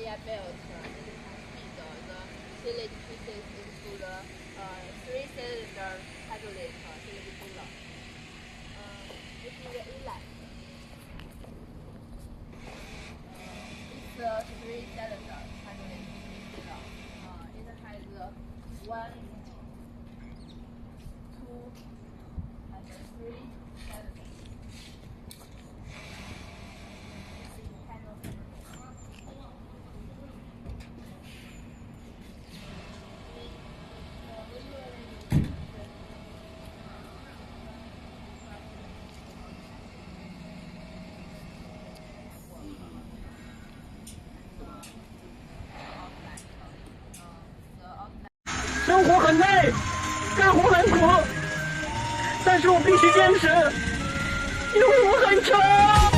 layer belt. You can feed the silage pieces into the 3-cylinder hydraulic silage cooler. This is the Silage. It's a 3-cylinder hydraulic cooler. It has 1, 2, and 3 cylinders.生活很累，干活很苦，但是我必须坚持，因为我很穷。